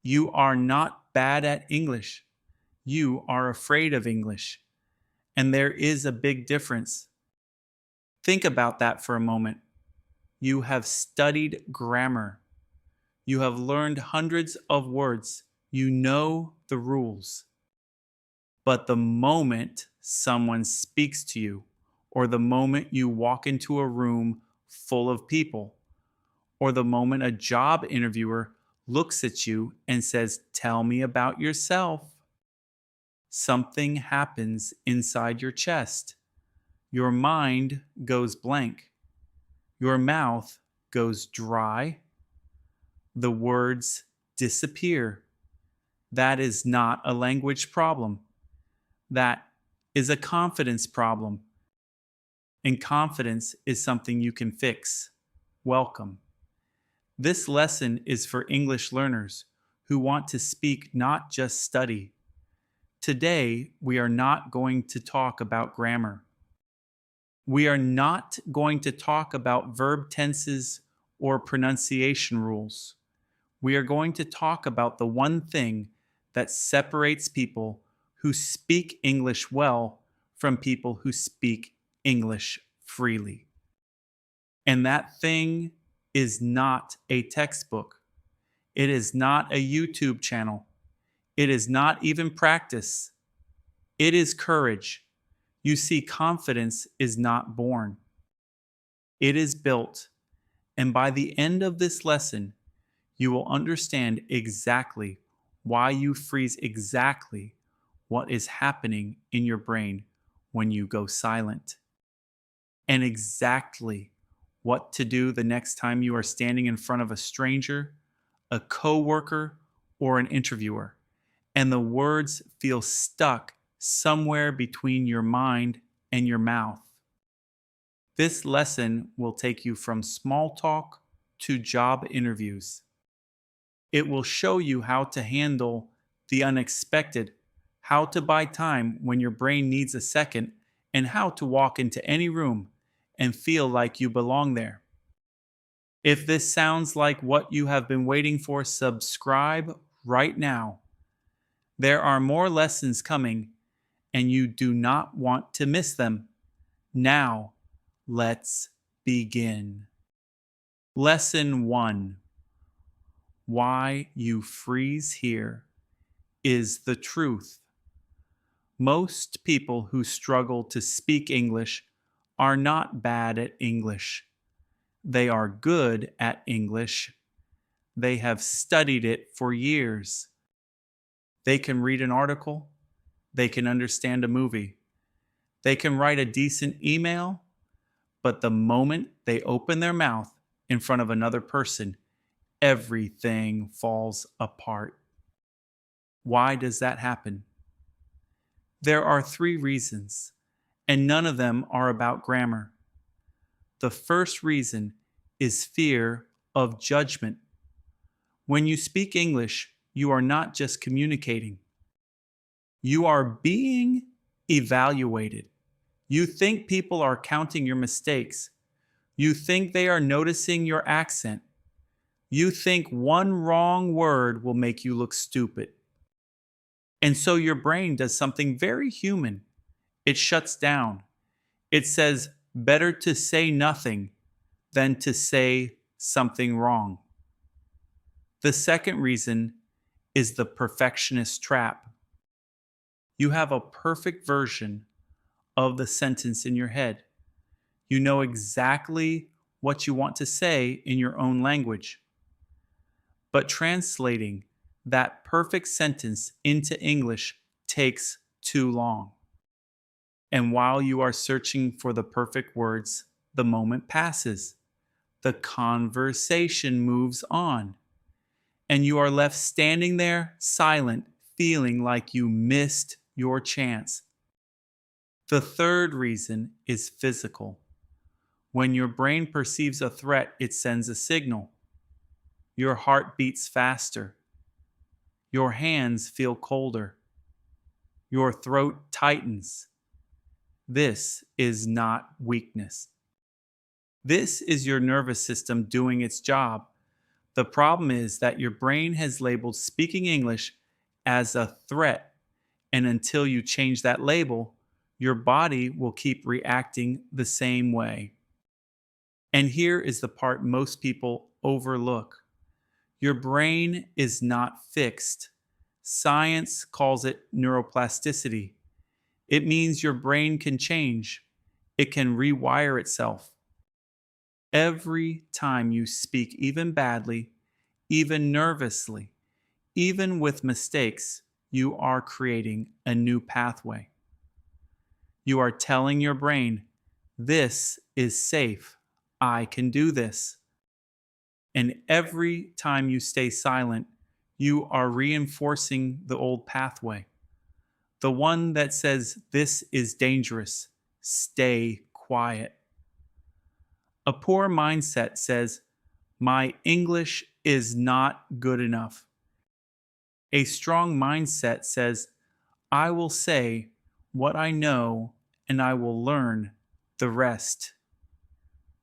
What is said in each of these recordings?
You are not bad at English. You are afraid of English. And there is a big difference. Think about that for a moment. You have studied grammar. You have learned hundreds of words. You know the rules. But the moment someone speaks to you, or the moment you walk into a room full of people, or the moment a job interviewer looks at you and says, "Tell me about yourself," something happens inside your chest. Your mind goes blank. Your mouth goes dry. The words disappear. That is not a language problem. That is a confidence problem. And confidence is something you can fix. Welcome. This lesson is for English learners who want to speak, not just study. Today, we are not going to talk about grammar. We are not going to talk about verb tenses or pronunciation rules. We are going to talk about the one thing that separates people who speak English well from people who speak English freely. And that thing is not a textbook. It is not a YouTube channel. It is not even practice. It is courage. You see, confidence is not born. It is built. And by the end of this lesson, you will understand exactly why you freeze exactly what is happening in your brain when you go silent, and exactly what to do the next time you are standing in front of a stranger, a coworker, or an interviewer, and the words feel stuck somewhere between your mind and your mouth. This lesson will take you from small talk to job interviews. It will show you how to handle the unexpected, how to buy time when your brain needs a second, and how to walk into any room and feel like you belong there. If this sounds like what you have been waiting for, subscribe right now. There are more lessons coming, and you do not want to miss them. Now, let's begin. Lesson 1. Why you freeze here is the truth. Most people who struggle to speak English are not bad at English. They are good at English. They have studied it for years. They can read an article. They can understand a movie. They can write a decent email. But the moment they open their mouth in front of another person, everything falls apart. Why does that happen? There are 3 reasons, and none of them are about grammar. The first reason is fear of judgment. When you speak English, you are not just communicating. You are being evaluated. You think people are counting your mistakes. You think they are noticing your accent. You think one wrong word will make you look stupid. And so your brain does something very human. It shuts down. It says, better to say nothing than to say something wrong. The second reason is the perfectionist trap. You have a perfect version of the sentence in your head. You know exactly what you want to say in your own language. But translating that perfect sentence into English takes too long. And while you are searching for the perfect words, the moment passes. The conversation moves on. And you are left standing there silent, feeling like you missed your chance. The third reason is physical. When your brain perceives a threat, it sends a signal. Your heart beats faster. Your hands feel colder. Your throat tightens. This is not weakness. This is your nervous system doing its job. The problem is that your brain has labeled speaking English as a threat, and until you change that label, your body will keep reacting the same way. And here is the part most people overlook: your brain is not fixed. Science calls it neuroplasticity. It means your brain can change, it can rewire itself. Every time you speak, even badly, even nervously, even with mistakes, you are creating a new pathway. You are telling your brain, this is safe. I can do this. And every time you stay silent, you are reinforcing the old pathway, the one that says, this is dangerous. Stay quiet. A poor mindset says, my English is not good enough. A strong mindset says, I will say what I know and I will learn the rest.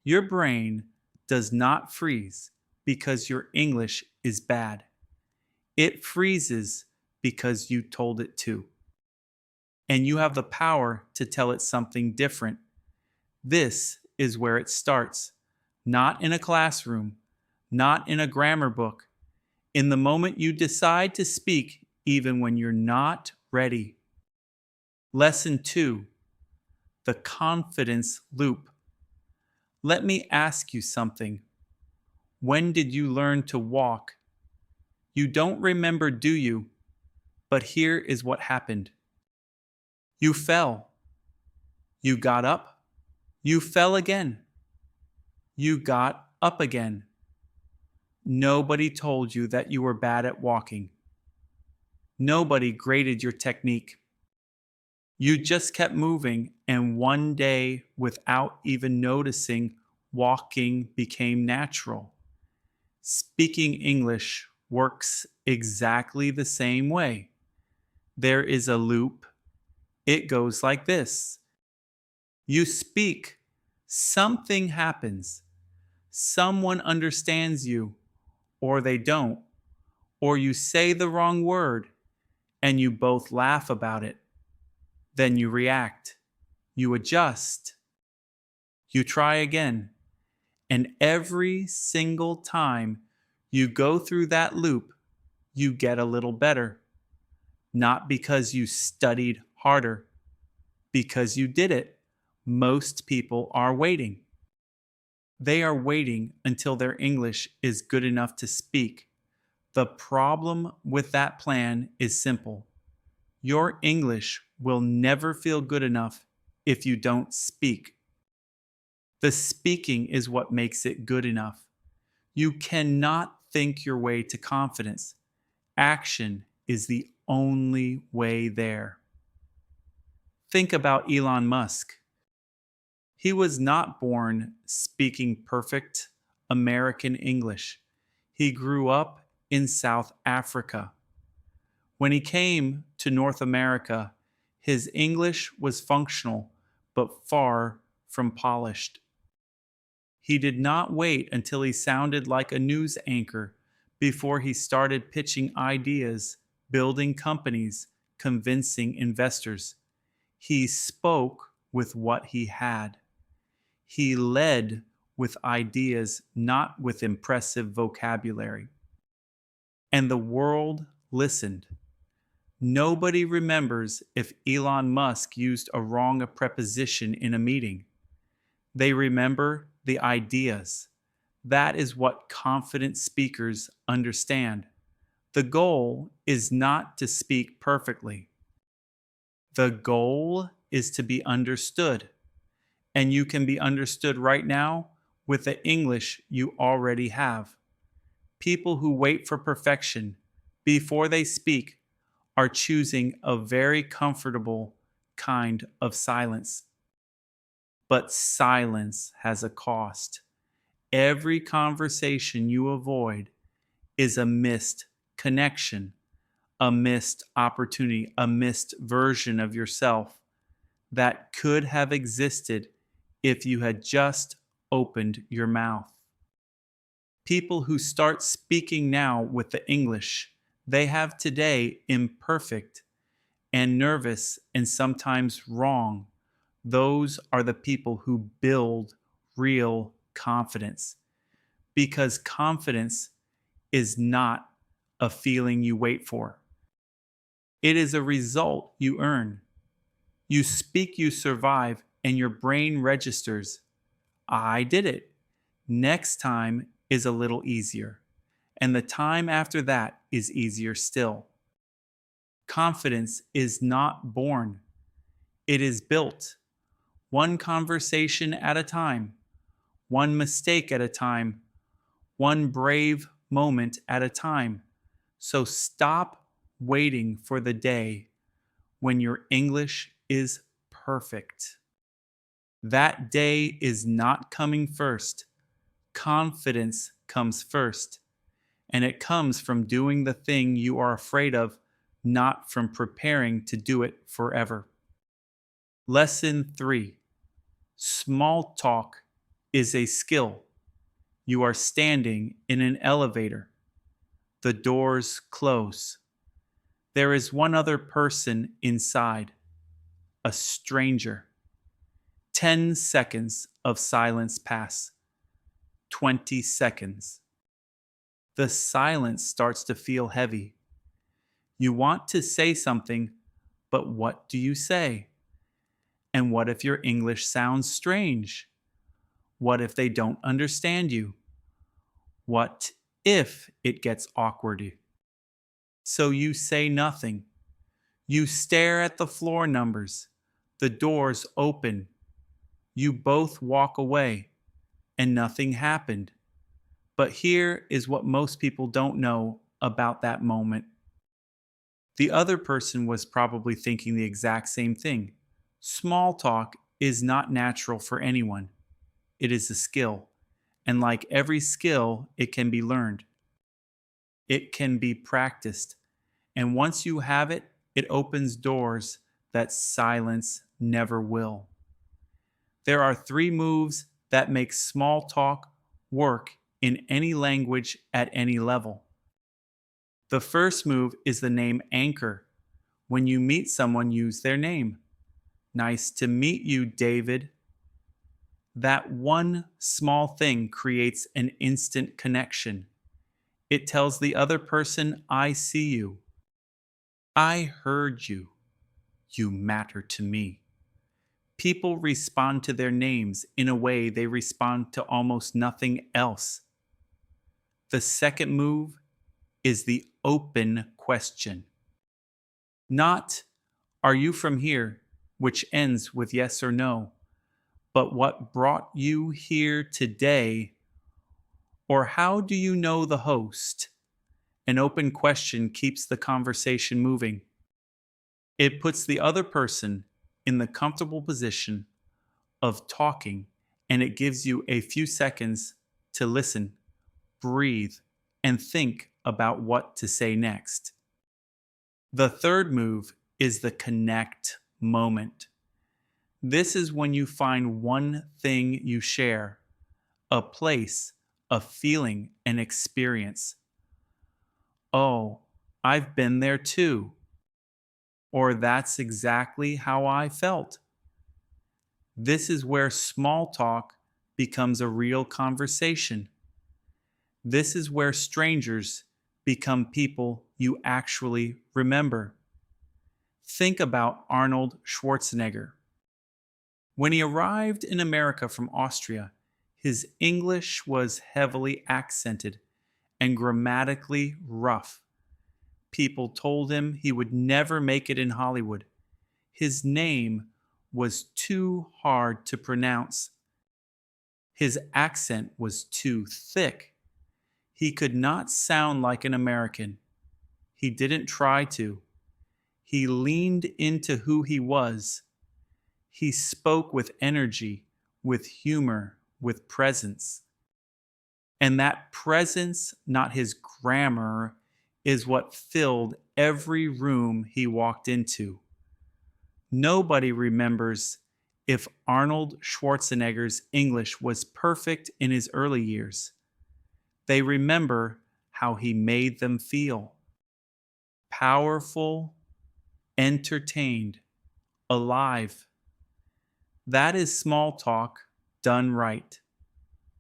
Your brain does not freeze because your English is bad. It freezes because you told it to. And you have the power to tell it something different. This is where it starts, not in a classroom, not in a grammar book, in the moment you decide to speak even when you're not ready. Lesson 2, the confidence loop. Let me ask you something. When did you learn to walk? You don't remember, do you? But here is what happened. You fell. You got up. You fell again. You got up again. Nobody told you that you were bad at walking. Nobody graded your technique. You just kept moving, and one day, without even noticing, walking became natural. Speaking English works exactly the same way. There is a loop. It goes like this. You speak, something happens. Someone understands you, or they don't, or you say the wrong word, and you both laugh about it. Then you react. You adjust. You try again. And every single time you go through that loop, you get a little better. Not because you studied harder, because you did it. Most people are waiting. They are waiting until their English is good enough to speak. The problem with that plan is simple. Your English will never feel good enough if you don't speak. The speaking is what makes it good enough. You cannot think your way to confidence. Action is the only way there. Think about Elon Musk. He was not born speaking perfect American English. He grew up in South Africa. When he came to North America, his English was functional but far from polished. He did not wait until he sounded like a news anchor before he started pitching ideas, building companies, convincing investors. He spoke with what he had. He led with ideas, not with impressive vocabulary. And the world listened. Nobody remembers if Elon Musk used a wrong preposition in a meeting. They remember the ideas. That is what confident speakers understand. The goal is not to speak perfectly. The goal is to be understood. And you can be understood right now with the English you already have. People who wait for perfection before they speak are choosing a very comfortable kind of silence. But silence has a cost. Every conversation you avoid is a missed connection, a missed opportunity, a missed version of yourself that could have existed if you had just opened your mouth. People who start speaking now with the English they have today imperfect and nervous and sometimes wrong, those are the people who build real confidence. Because confidence is not a feeling you wait for, it is a result you earn. You speak, you survive, and your brain registers, I did it. Next time is a little easier. And the time after that is easier still. Confidence is not born, it is built. One conversation at a time, one mistake at a time, one brave moment at a time. So stop waiting for the day when your English is perfect. That day is not coming first. Confidence comes first, and it comes from doing the thing you are afraid of, not from preparing to do it forever. Lesson 3: Small talk is a skill. You are standing in an elevator. The doors close. There is one other person inside, a stranger. 10 seconds of silence pass. 20 seconds. The silence starts to feel heavy. You want to say something, but what do you say? And what if your English sounds strange? What if they don't understand you? What if it gets awkward? So you say nothing. You stare at the floor numbers. The doors open. You both walk away, and nothing happened. But here is what most people don't know about that moment. The other person was probably thinking the exact same thing. Small talk is not natural for anyone. It is a skill. And like every skill, it can be learned. It can be practiced. And once you have it, it opens doors that silence never will. There are 3 moves that make small talk work in any language at any level. The first move is the name anchor. When you meet someone, use their name. Nice to meet you, David. That one small thing creates an instant connection. It tells the other person, I see you. I heard you. You matter to me. People respond to their names in a way they respond to almost nothing else. The second move is the open question. Not, are you from here, which ends with yes or no, but what brought you here today, or how do you know the host? An open question keeps the conversation moving. It puts the other person in the comfortable position of talking, and it gives you a few seconds to listen, breathe, and think about what to say next. The third move is the connect moment. This is when you find one thing you share, a place, a feeling, an experience. Oh, I've been there too. Or that's exactly how I felt. This is where small talk becomes a real conversation. This is where strangers become people you actually remember. Think about Arnold Schwarzenegger. When he arrived in America from Austria, his English was heavily accented and grammatically rough. People told him he would never make it in Hollywood. His name was too hard to pronounce. His accent was too thick. He could not sound like an American. He didn't try to. He leaned into who he was. He spoke with energy, with humor, with presence. And that presence, not his grammar, is what filled every room he walked into. Nobody remembers if Arnold Schwarzenegger's English was perfect in his early years. They remember how he made them feel powerful, entertained, alive. That is small talk done right.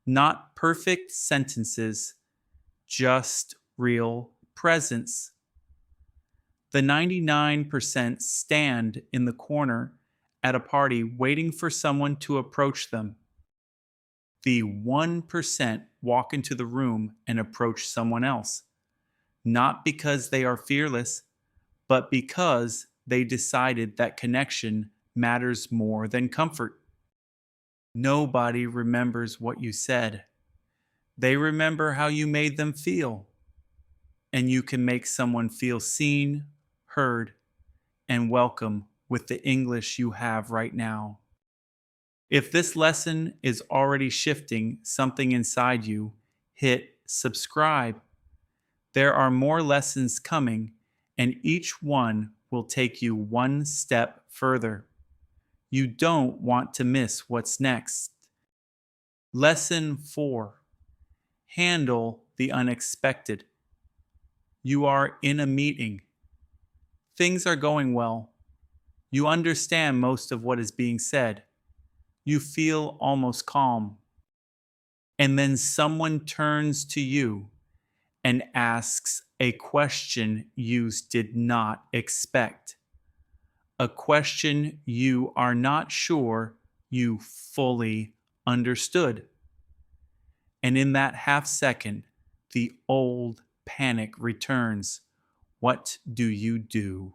Not perfect sentences, just real presence. The 99% stand in the corner at a party waiting for someone to approach them. The 1% walk into the room and approach someone else, not because they are fearless, but because they decided that connection matters more than comfort. Nobody remembers what you said. They remember how you made them feel. And you can make someone feel seen, heard, and welcome with the English you have right now. If this lesson is already shifting something inside you, hit subscribe. There are more lessons coming, and each one will take you one step further. You don't want to miss what's next. Lesson 4. Handle the unexpected. You are in a meeting. Things are going well. You understand most of what is being said. You feel almost calm. And then someone turns to you and asks a question you did not expect. A question you are not sure you fully understood. And in that half second, the old panic returns. What do you do?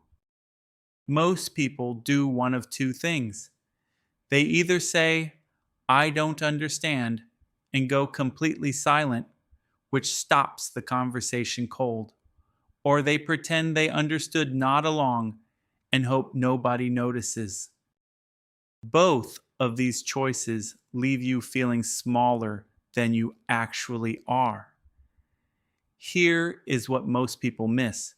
Most people do one of two things. They either say, I don't understand, and go completely silent, which stops the conversation cold, or they pretend they understood nod along and hope nobody notices. Both of these choices leave you feeling smaller than you actually are. Here is what most people miss.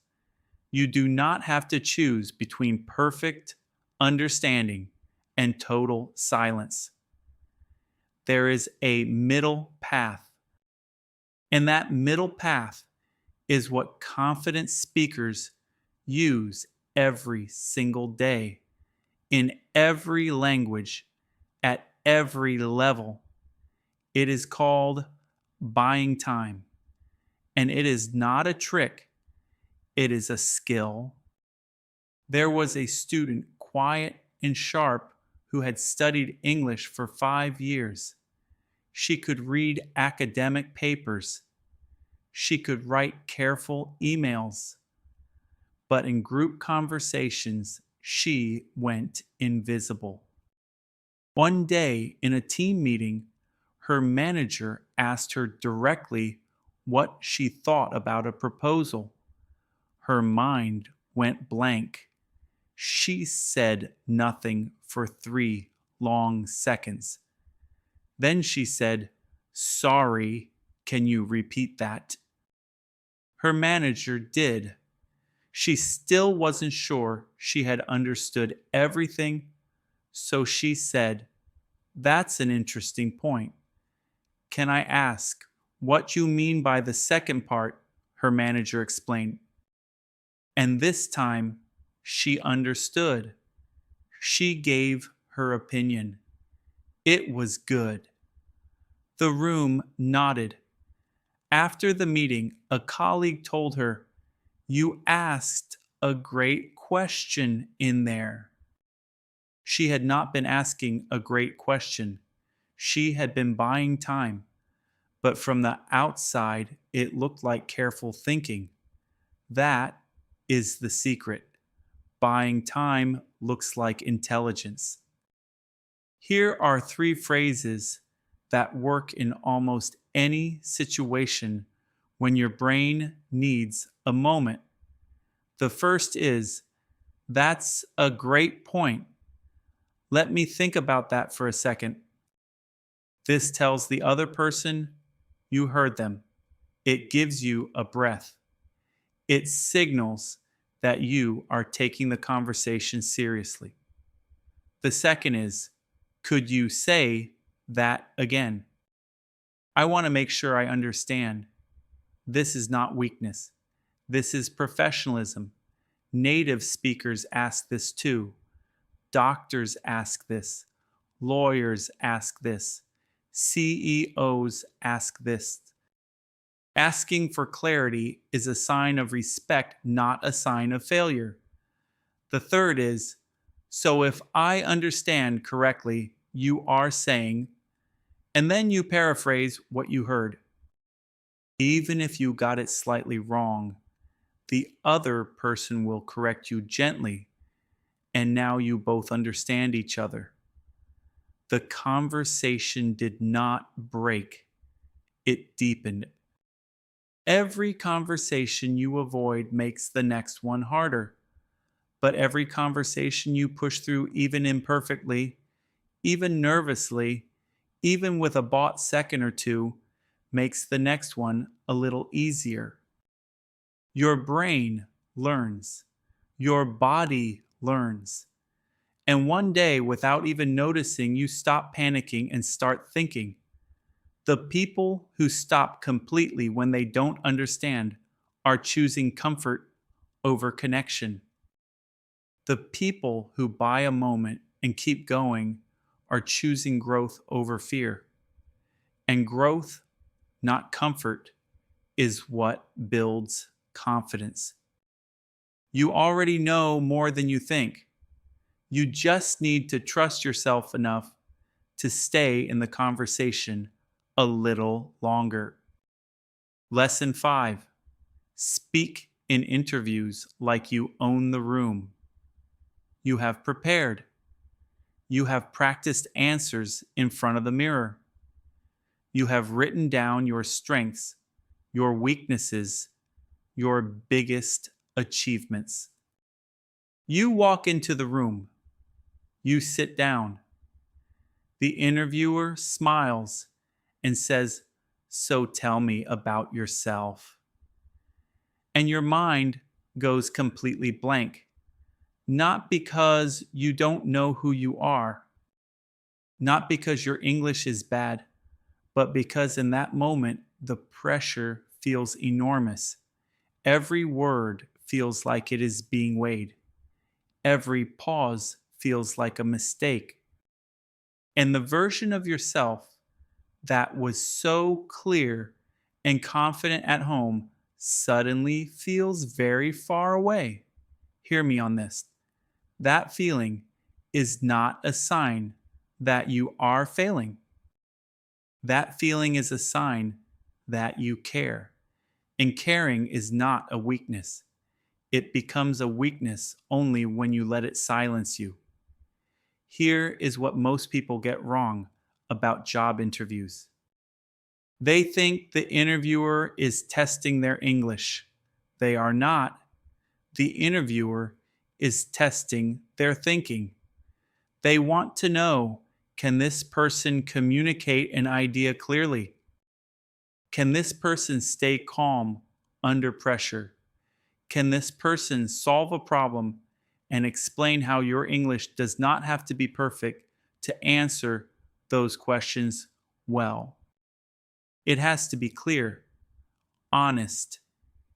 You do not have to choose between perfect understanding and total silence. There is a middle path. And that middle path is what confident speakers use every single day, in every language, at every level. It is called buying time. And it is not a trick, it is a skill. There was a student, quiet and sharp, who had studied English for 5 years. She could read academic papers. She could write careful emails. But in group conversations, she went invisible. One day in a team meeting, her manager asked her directly what she thought about a proposal. Her mind went blank. She said nothing for 3 long seconds. Then she said, "Sorry, can you repeat that?" Her manager did. She still wasn't sure she had understood everything, so she said, "That's an interesting point. Can I ask what you mean by the second part?" Her manager explained. And this time, she understood. She gave her opinion. It was good. The room nodded. After the meeting, a colleague told her, "You asked a great question in there." She had not been asking a great question. She had been buying time. But from the outside, it looked like careful thinking. That is the secret. Buying time looks like intelligence. Here are 3 phrases that work in almost any situation when your brain needs a moment. The first is, "That's a great point. Let me think about that for a second." This tells the other person you heard them. It gives you a breath. It signals that you are taking the conversation seriously. The second is, "Could you say that again? I want to make sure I understand." This is not weakness. This is professionalism. Native speakers ask this too. Doctors ask this. Lawyers ask this. CEOs ask this. Asking for clarity is a sign of respect, not a sign of failure. The third is, so if I understand correctly, you are saying, and then you paraphrase what you heard. Even if you got it slightly wrong, the other person will correct you gently, and now you both understand each other. The conversation did not break, it deepened. Every conversation you avoid makes the next one harder. But every conversation you push through, even imperfectly, even nervously, even with a bought second or two, makes the next one a little easier. Your brain learns. Your body learns. And one day, without even noticing, you stop panicking and start thinking. The people who stop completely when they don't understand are choosing comfort over connection. The people who buy a moment and keep going are choosing growth over fear. And growth, not comfort, is what builds confidence. You already know more than you think. You just need to trust yourself enough to stay in the conversation a little longer. Lesson 5. Speak in interviews like you own the room. You have prepared. You have practiced answers in front of the mirror. You have written down your strengths, your weaknesses, your biggest achievements. You walk into the room. You sit down. The interviewer smiles and says, "So tell me about yourself." And your mind goes completely blank. Not because you don't know who you are, not because your English is bad, but because in that moment the pressure feels enormous. Every word feels like it is being weighed. Every pause feels like a mistake. And the version of yourself that was so clear and confident at home suddenly feels very far away. Hear me on this. That feeling is not a sign that you are failing. That feeling is a sign that you care. And caring is not a weakness. It becomes a weakness only when you let it silence you. Here is what most people get wrong about job interviews. They think the interviewer is testing their English. They are not. The interviewer is testing their thinking. They want to know, can this person communicate an idea clearly? Can this person stay calm under pressure? Can this person solve a problem and explain how your English does not have to be perfect to answer those questions well? It has to be clear, honest,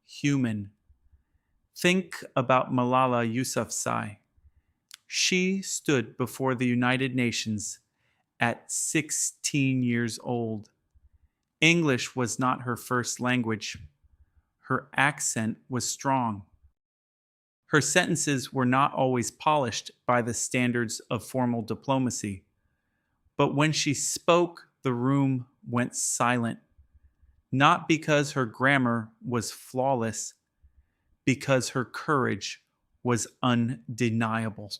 human. Think about Malala Yousafzai. She stood before the United Nations at 16 years old. English was not her first language. Her accent was strong. Her sentences were not always polished by the standards of formal diplomacy. But when she spoke, the room went silent. Not because her grammar was flawless, because her courage was undeniable.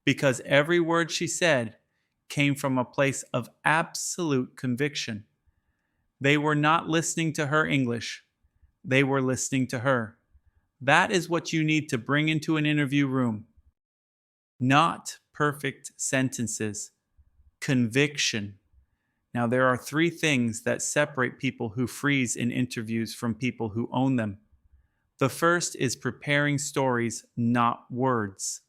Because every word she said came from a place of absolute conviction. They were not listening to her English, they were listening to her. That is what you need to bring into an interview room. Not perfect sentences, conviction. Now, there are 3 things that separate people who freeze in interviews from people who own them. The first is preparing stories, not words.